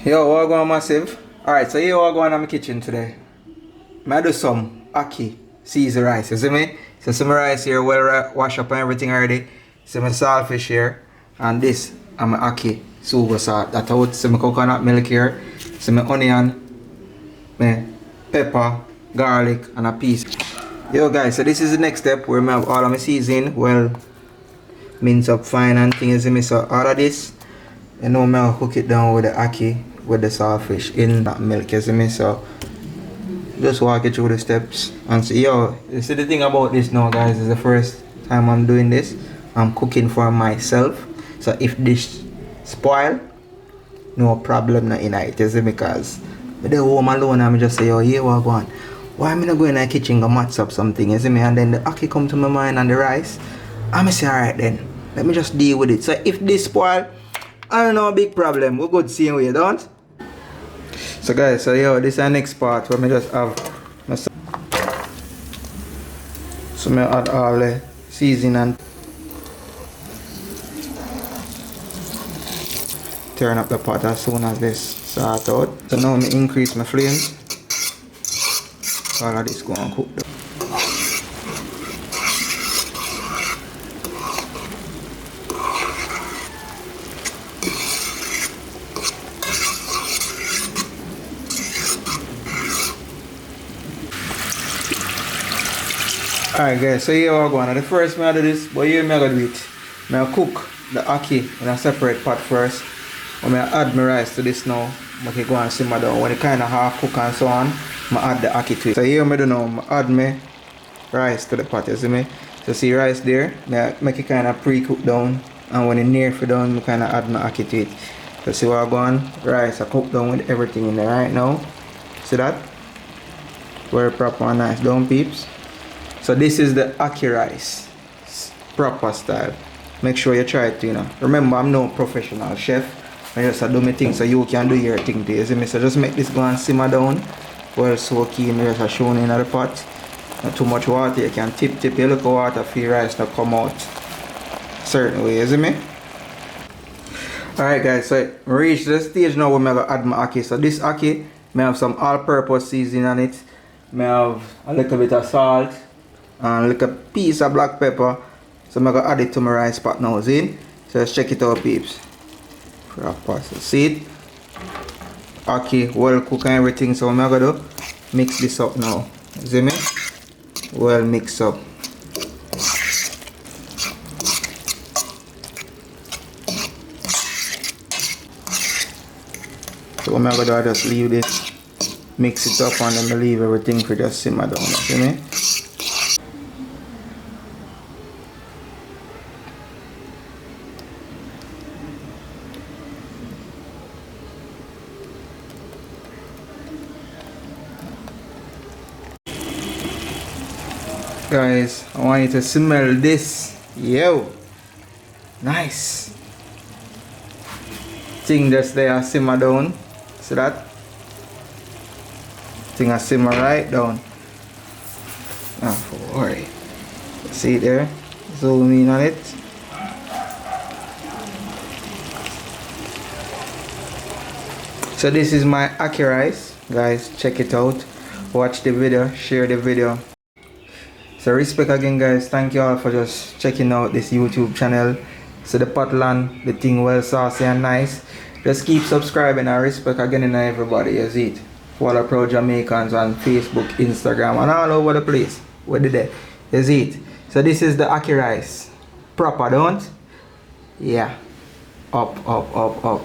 Yo, what going on, massive? Alright, so here what going on in my kitchen today. I do some ackee seasoned rice, you see me? So some rice here, well washed up and everything already. See my saltfish here. And this, and my ackee sugar salt. That's out, see my coconut milk here. See my onion, my pepper, garlic, and a piece. Yo guys, so this is the next step where I have all of my seasoning, well, minced up fine and things, you see me? So all of this, you know, I'll cook it down with the ackee, with the saltfish in that milk, you see me? So just walk you through the steps and see. Yo, you see the thing about this now, guys, is the first time I'm doing this. I'm cooking for myself. So if this spoil, no problem in it, you see, because I do home alone and I just say, yo, here what go on. Why am I not going in the kitchen and match up something, you see me? And then the ackee come to my mind and the rice. I'm say, alright then, let me just deal with it. So if this spoil, I don't know, big problem. We're good same way, don't? So guys, so yo, this is the next part where I just have my, so I add all the seasoning and turn up the pot as soon as this sort out. So now I increase my flame. All of this go and cook. Alright guys, so here we're going. The first I do this, but here I'm going to do it. I cook the ackee in a separate pot first. When I add my rice to this now, I can go and simmer down. When it kind of half cook and so on, I add the ackee to it. So here I do now, I add my rice to the pot, you see me? So see rice there, I make it kind of pre-cook down. And when it's near for down, I kind of add my ackee to it. So see what I'm going, rice I cook down with everything in there right now. See that? Very proper and nice down, peeps. So this is the ackee rice, proper style. Make sure you try it, you know. Remember, I'm no professional chef. I just do my thing so you can do your thing too. You see me? So just make this go and simmer down. Well, so key, me just show in the pot. Not too much water, you can tip a little water for your rice to come out certain way, you see me? Alright guys, so I reach the stage now where I'm going to add my ackee. So this ackee, I have some all-purpose seasoning on it. I have a little bit of salt. And like a piece of black pepper. So I'm going to add it to my rice pot now, see? So let's check it out, peeps. Proper. So see it? Ackee, well cook and everything. So what I'm going to do, mix this up now. See me? Well mix up. So what I'm going to do, I just leave this, mix it up, and then leave everything for just simmer down. See me? Guys, I want you to smell this. Yo, nice. Thing just there simmer down. See that? Thing I simmer right down. Ah, don't worry. See it there? Zoom in on it. So this is my ackee rice. Guys, check it out. Watch the video, share the video. So respect again guys, thank you all for just checking out this YouTube channel. So the potland, the thing well saucy and nice. Just keep subscribing and respect again in everybody, you see it. Follow Proud Jamaicans on Facebook, Instagram and all over the place. Where did they? You see it. So this is the ackee rice. Proper, don't? Yeah. Up, up, up, up.